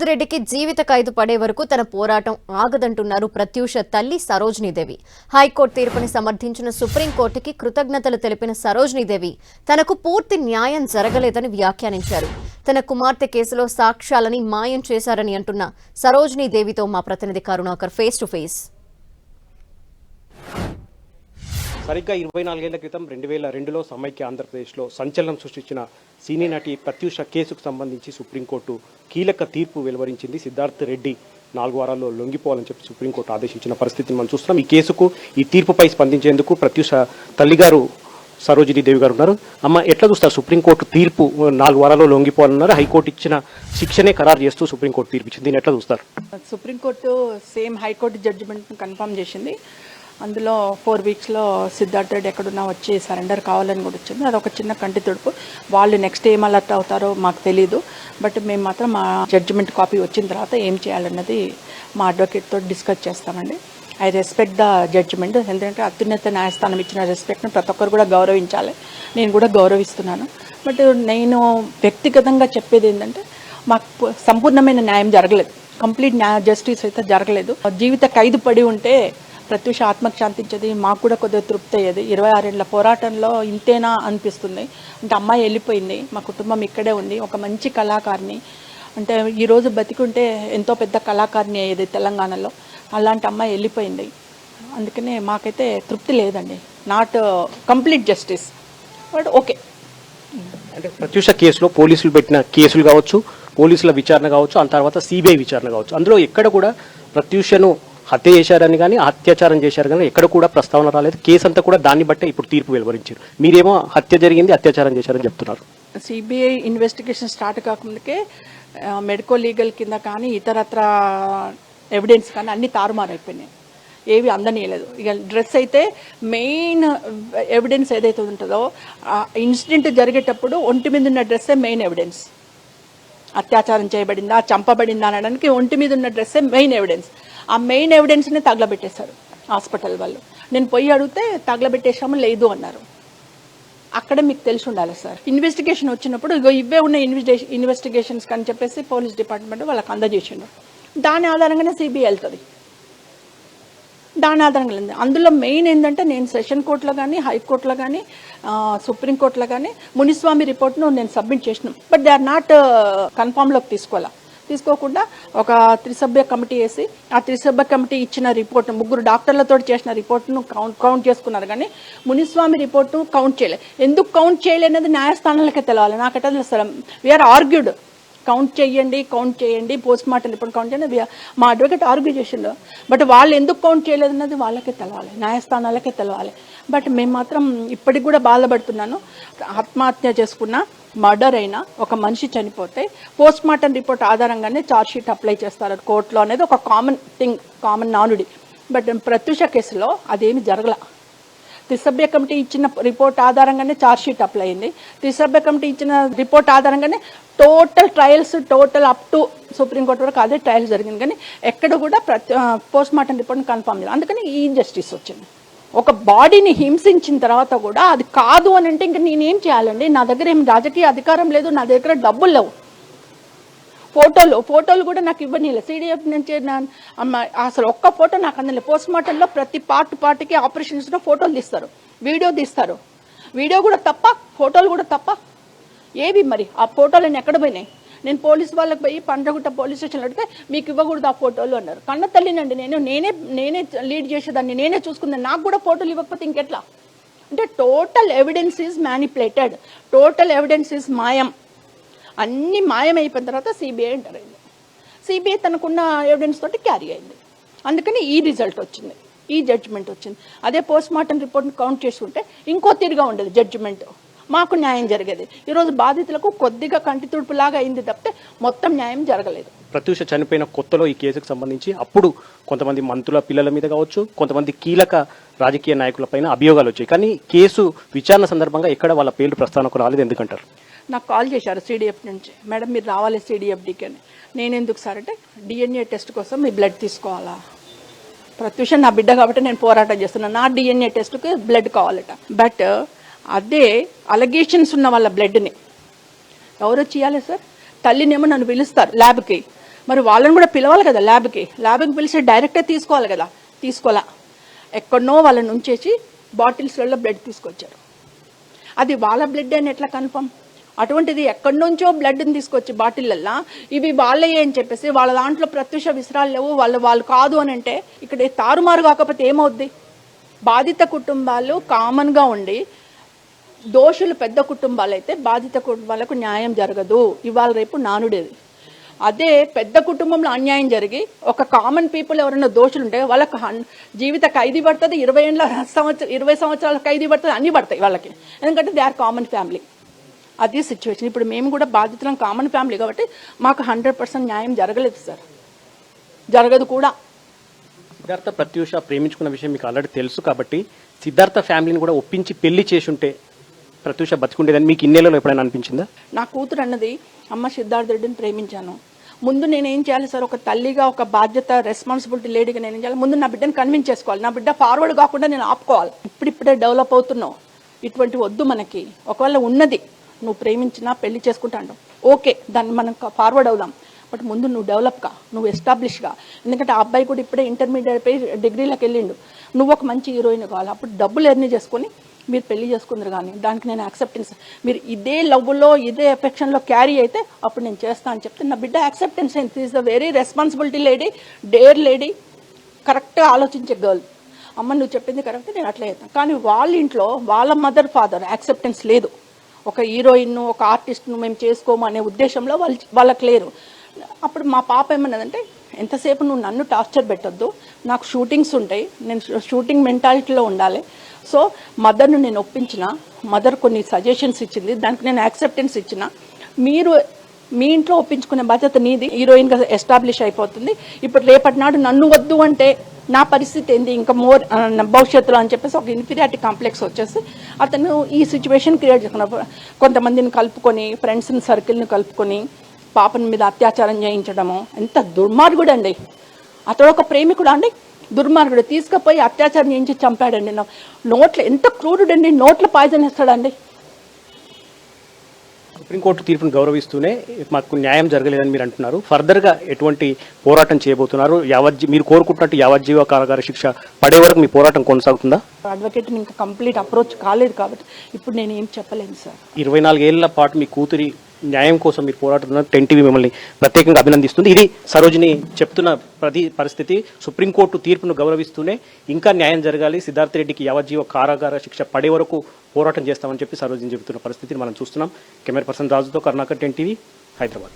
రెడ్డికి జీవిత ఖైదు పడే వరకు తన పోరాటం ఆగదంటున్నారు ప్రత్యూష తల్లి సరోజినీదేవి. హైకోర్టు తీర్పుని సమర్థించిన సుప్రీంకోర్టుకి కృతజ్ఞతలు తెలిపిన సరోజినీదేవి తనకు పూర్తి న్యాయం జరగలేదని వ్యాఖ్యానించారు. తన కుమార్తె కేసులో సాక్ష్యాలని మాయం చేశారని అంటున్న సరోజినీదేవితో మా ప్రతినిధి కరుణాకర్ ఫేస్ టు ఫేస్. సరిగ్గా 24 ఏళ్ల క్రితం 2002లో సమైక్య ఆంధ్రప్రదేశ్లో సంచలనం సృష్టించిన సినీ నటి ప్రత్యూష కేసుకు సంబంధించి సుప్రీంకోర్టు కీలక తీర్పు వెలువరించింది. సిద్ధార్థ్ రెడ్డి 4 వారాల్లో లొంగిపోవాలని చెప్పి సుప్రీంకోర్టు ఆదేశించిన పరిస్థితిని మనం చూస్తున్నాం. ఈ కేసుకు ఈ తీర్పుపై స్పందించేందుకు ప్రత్యూష తల్లిగారు సరోజినీదేవి గారు ఉన్నారు. అమ్మ, ఎట్లా చూస్తారు సుప్రీంకోర్టు తీర్పు? 4 వారాల్లో లొంగిపోవాలన్నారు. హైకోర్టు ఇచ్చిన శిక్షనే ఖరారు చేస్తూ సుప్రీంకోర్టు తీర్పు ఇచ్చింది. దీన్ని ఎట్లా చూస్తారు? Supreme court same high court judgement confirm చేసింది. అందులో 4 వీక్స్లో సిద్ధార్థ్ రెడ్డి ఎక్కడున్నా వచ్చి సరెండర్ కావాలని కూడా వచ్చింది. అదొక చిన్న కంటి తుడుపు. వాళ్ళు నెక్స్ట్ ఏం అలర్ట్ అవుతారో మాకు తెలీదు. బట్ మేము మాత్రం మా జడ్జిమెంట్ కాపీ వచ్చిన తర్వాత ఏం చేయాలన్నది మా అడ్వకేట్తో డిస్కస్ చేస్తామండి. I respect the judgement. ఎందుకంటే అత్యున్నత న్యాయస్థానం ఇచ్చిన రెస్పెక్ట్ని ప్రతి ఒక్కరు కూడా గౌరవించాలి. నేను కూడా గౌరవిస్తున్నాను. బట్ నేను వ్యక్తిగతంగా చెప్పేది ఏంటంటే మాకు సంపూర్ణమైన న్యాయం జరగలేదు. కంప్లీట్ జస్టిస్ అయితే జరగలేదు. జీవిత ఖైదు పడి ఉంటే ప్రత్యూష ఆత్మకు శాంతించేది, మాకు కూడా కొద్దిగా తృప్తి అయ్యేది. 26 ఏళ్ల పోరాటంలో ఇంతేనా అనిపిస్తుంది. అంటే అమ్మాయి వెళ్ళిపోయింది, మా కుటుంబం ఇక్కడే ఉంది, ఒక మంచి కళాకారిని. అంటే ఈరోజు బతికుంటే ఎంతో పెద్ద కళాకారిని అయ్యేది తెలంగాణలో. అలాంటి అమ్మాయి వెళ్ళిపోయింది. అందుకనే మాకైతే తృప్తి లేదండి. Not complete justice, but okay. అంటే ప్రత్యూష కేసులో పోలీసులు పెట్టిన కేసులు కావచ్చు, పోలీసుల విచారణ కావచ్చు, ఆ తర్వాత సిబిఐ విచారణ కావచ్చు, అందులో ఎక్కడ కూడా ప్రత్యూషను హత్య చేశారని కానీ అత్యాచారం చేశారు కానీ ఎక్కడ కూడా ప్రస్తావన రాలేదు. కేసు అంతా కూడా దాన్ని బట్టే ఇప్పుడు తీర్పు వెలువరించారు. మీరేమో హత్య జరిగింది, అత్యాచారం చేశారని చెప్తున్నారు. సిబిఐ ఇన్వెస్టిగేషన్ స్టార్ట్ కాకముందుకే మెడికో లీగల్ కింద కానీ ఇతరత్ర ఎవిడెన్స్ కానీ అన్ని తారుమారైపోయినాయి. ఏవి అందనీయలేదు. ఇక డ్రెస్ అయితే మెయిన్ ఎవిడెన్స్ ఏదైతే ఉంటుందో ఇన్సిడెంట్ జరిగేటప్పుడు ఒంటి మీద ఉన్న డ్రెస్సే మెయిన్ ఎవిడెన్స్. అత్యాచారం చేయబడిందా, చంపబడిందా అనడానికి ఒంటి మీద ఉన్న డ్రెస్సే మెయిన్ ఎవిడెన్స్. ఆ మెయిన్ ఎవిడెన్స్ని తగలబెట్టేశారు హాస్పిటల్ వాళ్ళు. నేను పోయి అడిగితే తగలబెట్టేసాము, లేదు అన్నారు. అక్కడే మీకు తెలిసి ఉండాలి సార్. ఇన్వెస్టిగేషన్ వచ్చినప్పుడు ఇగో ఇవే ఉన్న ఇన్వెస్టిగేషన్స్ అని చెప్పేసి పోలీస్ డిపార్ట్మెంట్ వాళ్ళకి అందజేసిండు. దాని ఆధారంగానే సిబిఐ వెళ్తుంది. దాని ఆధారంగా లేదు. అందులో మెయిన్ ఏంటంటే నేను సెషన్ కోర్టులో కానీ, హైకోర్టులో కానీ, సుప్రీంకోర్టులో కానీ మునిస్వామి రిపోర్ట్ను నేను సబ్మిట్ చేసినాం. బట్ దే ఆర్ నాట్ కన్ఫామ్లోకి తీసుకోకుండా ఒక త్రిసభ్య కమిటీ వేసి ఆ త్రిసభ్య కమిటీ ఇచ్చిన రిపోర్ట్ 3 డాక్టర్లతో చేసిన రిపోర్ట్ను కౌంట్ చేసుకున్నారు. కానీ మునిస్వామి రిపోర్ట్ను కౌంట్ చేయలేదు. ఎందుకు కౌంట్ చేయలేనది న్యాయస్థానాలకే తెలవాలి. నాకైతే తెలుసు. వీఆర్ ఆర్గ్యూడ్, కౌంట్ చేయండి, పోస్ట్ మార్టం రిపోర్ట్ కౌంట్ చేయండి. మా అడ్వకేట్ ఆర్గ్యూ చేసిండు. బట్ వాళ్ళు ఎందుకు కౌంట్ చేయలేదన్నది వాళ్ళకే తెలవాలి, న్యాయస్థానాలకే తెలవాలి. బట్ మేము మాత్రం ఇప్పటికి కూడా బాధపడుతున్నాను. ఆత్మహత్య చేసుకున్న, మర్డర్ అయినా ఒక మనిషి చనిపోతే పోస్ట్ మార్టం రిపోర్ట్ ఆధారంగానే ఛార్జ్షీట్ అప్లై చేస్తారు కోర్టులో అనేది ఒక కామన్ నానుడి. బట్ ప్రత్యూష కేసులో అదేమి జరగల. త్రిసభ్య కమిటీ ఇచ్చిన రిపోర్ట్ ఆధారంగానే ఛార్జ్షీట్ అప్లై అయింది. త్రిసభ్య కమిటీ ఇచ్చిన రిపోర్ట్ ఆధారంగానే టోటల్ అప్ టు సుప్రీంకోర్టు వరకు అదే ట్రయల్స్ జరిగింది. కానీ ఎక్కడ కూడా పోస్ట్ మార్టం రిపోర్ట్ని కన్ఫర్మ్ చేయాలి. అందుకని ఈ ఇన్జస్టిస్ వచ్చింది. ఒక బాడీని హింసించిన తర్వాత కూడా అది కాదు అని అంటే ఇంకా నేనేం చేయాలండి? నా దగ్గర ఏం రాజకీయ అధికారం లేదు, నా దగ్గర డబ్బులు లేవు. ఫోటోలు కూడా నాకు ఇవ్వనీలే. సిడిఎఫ్ నుంచి అసలు ఒక్క ఫోటో నాకు అందలే. పోస్ట్ మార్టంలో ప్రతి పార్ట్కి ఆపరేషన్స్లో ఫోటోలు తీస్తారు, వీడియో తీస్తారు. వీడియో కూడా తప్ప, ఫోటోలు కూడా తప్ప. ఏవి మరి ఆ ఫోటోలు ఎక్కడ పోయినాయి? నేను పోలీసు వాళ్ళకి పోయి పండ్రగుట్ట పోలీస్ స్టేషన్లో అడిగితే మీకు ఇవ్వకూడదు ఆ ఫోటోలు అన్నారు. కన్న తల్లినండి నేనే లీడ్ చేసేదాన్ని, నేనే చూసుకుందాన్ని. నాకు కూడా ఫోటోలు ఇవ్వకపోతే ఇంకెట్లా? అంటే total evidence is manipulated, total evidence is మాయం. అన్ని మాయం అయిపోయిన తర్వాత సిబిఐ ఎంటర్ అయింది. సిబిఐ తనకున్న ఎవిడెన్స్ తోటి క్యారీ అయింది. అందుకని ఈ రిజల్ట్ వచ్చింది, ఈ జడ్జిమెంట్ వచ్చింది. అదే పోస్ట్ మార్టం రిపోర్ట్ని కౌంట్ చేసుకుంటే ఇంకో తీరుగా ఉండేది జడ్జిమెంట్, మాకు న్యాయం జరిగేది. ఈరోజు బాధితులకు కొద్దిగా కంటి తుడుపులాగా అయింది తప్పితే మొత్తం న్యాయం జరగలేదు. ప్రత్యూష చనిపోయిన కొత్తలో ఈ కేసుకు సంబంధించి అప్పుడు కొంతమంది మంత్రుల పిల్లల మీద కావచ్చు, కొంతమంది కీలక రాజకీయ నాయకులపైన అభియోగాలు వచ్చాయి. కానీ కేసు విచారణ సందర్భంగా ఎక్కడ వాళ్ళ పేర్లు ప్రస్తావనకు రాలేదు. ఎందుకంటారు? నాకు కాల్ చేశారు సిడిఎఫ్ నుంచి, మేడం మీరు రావాలి సిడిఎఫ్డికి అని. నేను ఎందుకు సార్ అంటే డిఎన్ఏ టెస్ట్ కోసం మీ బ్లడ్ తీసుకోవాలా. ప్రత్యూష నా బిడ్డ కాబట్టి నేను పోరాటం చేస్తున్నాను, నా డిఎన్ఏ టెస్ట్కి బ్లడ్ కావాలట. బట్ అదే అలగేషన్స్ ఉన్న వాళ్ళ బ్లడ్ని ఎవరో చేయాలి సార్? తల్లినేమో నన్ను పిలుస్తారు ల్యాబ్కి, మరి వాళ్ళని కూడా పిలవాలి కదా ల్యాబ్కి పిలిచి డైరెక్టే తీసుకోవాలి కదా, తీసుకోవాలా. ఎక్కడనో వాళ్ళని ఉంచేసి బాటిల్స్లలో బ్లడ్ తీసుకొచ్చారు. అది వాళ్ళ బ్లడ్ అని ఎట్లా కన్ఫర్మ్? అటువంటిది ఎక్కడి నుంచో బ్లడ్ని తీసుకొచ్చి బాటిళ్ళల్లో ఇవి వాళ్ళే అని చెప్పేసి వాళ్ళ దాంట్లో ప్రత్యక్ష విసరాలు లేవు, వాళ్ళు కాదు అని అంటే ఇక్కడ తారుమారు కాకపోతే ఏమవుద్ది? బాధిత కుటుంబాలు కామన్గా ఉండి దోషులు పెద్ద కుటుంబాలు అయితే బాధిత కుటుంబాలకు న్యాయం జరగదు. ఇవాళ రేపు నానుడేది. అదే పెద్ద కుటుంబంలో అన్యాయం జరిగి ఒక కామన్ పీపుల్ ఎవరైనా దోషులు ఉంటే వాళ్ళకి జీవిత ఖైదీ పడుతుంది, 20 సంవత్సరాల ఖైదీ పడుతుంది, అన్నీ పడతాయి వాళ్ళకి. ఎందుకంటే దే ఆర్ కామన్ ఫ్యామిలీ. అది సిచ్యువేషన్. ఇప్పుడు మేము కూడా బాధితులం, కామన్ ఫ్యామిలీ కాబట్టి మాకు 100% న్యాయం జరగలేదు సార్, జరగదు కూడా. సిద్ధార్థ ప్రత్యూష ప్రేమించుకున్న విషయం మీకు ఆల్రెడీ తెలుసు కాబట్టి సిద్ధార్థ ఫ్యామిలీని కూడా ఒప్పించి పెళ్లి చేసుంటే ప్రత్యూష బతికుండేదని మీకు ఇన్నేళ్ళలో ఎప్పుడైనా అనిపించిందా? నా కూతురు అన్నది, అమ్మ సిద్ధార్థ రెడ్డిని ప్రేమించాను, ముందు నేనేం చేయాలి సార్, ఒక తల్లిగా, ఒక బాధ్యత, రెస్పాన్సిబిలిటీ లేడీగా నేనేం చేయాలి, ముందు నా బిడ్డను కన్విన్స్ చేసుకోవాలి, నా బిడ్డ ఫార్వర్డ్ కాకుండా నేను ఆపుకోవాలి. ఇప్పుడిప్పుడే డెవలప్ అవుతున్నావు, ఇటువంటి వద్దు మనకి. ఒకవేళ ఉన్నది నువ్వు ప్రేమించినా పెళ్లి చేసుకుంటా అంటావు, ఓకే, దాన్ని మనం ఫార్వర్డ్ అవుదాం. బట్ ముందు నువ్వు డెవలప్గా, నువ్వు ఎస్టాబ్లిష్గా. ఎందుకంటే ఆ అబ్బాయి కూడా ఇప్పుడే ఇంటర్మీడియట్ పోయి డిగ్రీలకు వెళ్ళిండు. నువ్వు ఒక మంచి హీరోయిన్ కావాలి, అప్పుడు డబ్బులు ఎర్నీ చేసుకొని మీరు పెళ్లి చేసుకుందరు. కానీ దానికి నేను యాక్సెప్టెన్స్, మీరు ఇదే లవ్లో ఇదే ఎఫెక్షన్లో క్యారీ అయితే అప్పుడు నేను చేస్తాను అని చెప్తే నా బిడ్డ యాక్సెప్టెన్స్ అయింది. Is the very responsibility lady, dare lady, కరెక్ట్గా ఆలోచించే గర్ల్. అమ్మ నువ్వు చెప్పింది కరెక్ట్, నేను అట్లా చేస్తాను. కానీ వాళ్ళ ఇంట్లో వాళ్ళ మదర్ ఫాదర్ యాక్సెప్టెన్స్ లేదు. ఒక హీరోయిన్ను, ఒక ఆర్టిస్ట్ను మేము చేసుకోము అనే ఉద్దేశంలో వాళ్ళకి లేరు. అప్పుడు మా పాప ఏమన్నదంటే, ఎంతసేపు నువ్వు నన్ను టార్చర్ పెట్టొద్దు, నాకు షూటింగ్స్ ఉంటాయి, నేను షూటింగ్ మెంటాలిటీలో ఉండాలి. సో మదర్ను నేను ఒప్పించిన, మదర్ కొన్ని సజెషన్స్ ఇచ్చింది, దానికి నేను యాక్సెప్టెన్స్ ఇచ్చిన. మీరు మీ ఇంట్లో ఒప్పించుకునే బాధ్యత నీది. హీరోయిన్గా ఎస్టాబ్లిష్ అయిపోతుంది. ఇప్పుడు రేపటి నాడు నన్ను వద్దు అంటే నా పరిస్థితి ఏంది, ఇంకా మోర్ భవిష్యత్తులో అని చెప్పేసి ఒక ఇన్ఫీరియారిటీ కాంప్లెక్స్ వచ్చేసి అతను ఈ సిచ్యువేషన్ క్రియేట్ చేసుకున్న, కొంతమందిని కలుపుకొని, ఫ్రెండ్స్ని సర్కిల్ని కలుపుకొని పాపని మీద అత్యాచారం చేయించడము. ఎంత దుర్మార్గుడు అండి అతడు, ఒక ప్రేమికుడు అండి, దుర్మార్గుడు. తీసుకుపోయి అత్యాచారం చేయించి చంపాడండి. నోట్లో ఎంత క్రూరుడండి, నోట్లో పాయిజన్ ఇస్తాడండి. సుప్రీంకోర్టు తీర్పును గౌరవిస్తూనే మాకు న్యాయం జరగలేదని మీరు అంటున్నారు. ఫర్దర్గా ఎటువంటి పోరాటం చేయబోతున్నారు? మీరు కోరుకుంటున్నట్టు యావజ్జీవ కారాగార శిక్ష పడే వరకు మీ పోరాటం కొనసాగుతుందా? అడ్వకేట్ని ఇంకా కంప్లీట్ అప్రోచ్ కాలేదు కాబట్టి ఇప్పుడు నేను ఏం చెప్పలేను సార్. 24 ఏళ్ల పాటు మీ కూతురి న్యాయం కోసం మీరు పోరాడుతున్న 10 టీవీ మిమ్మల్ని ప్రత్యేకంగా అభినందిస్తుంది. ఇది సరోజిని చెప్తున్న పరిస్థితి. సుప్రీంకోర్టు తీర్పును గౌరవిస్తూనే ఇంకా న్యాయం జరగాలి, సిద్ధార్థ రెడ్డికి యావజ్జీవ కారాగార శిక్ష పడే వరకు పోరాటం చేస్తామని చెప్పి సరోజిని చెబుతున్న పరిస్థితిని మనం చూస్తున్నాం. కెమెరా పర్సన్ రాజుతో కరుణాకర్, 10 టీవీ, హైదరాబాద్.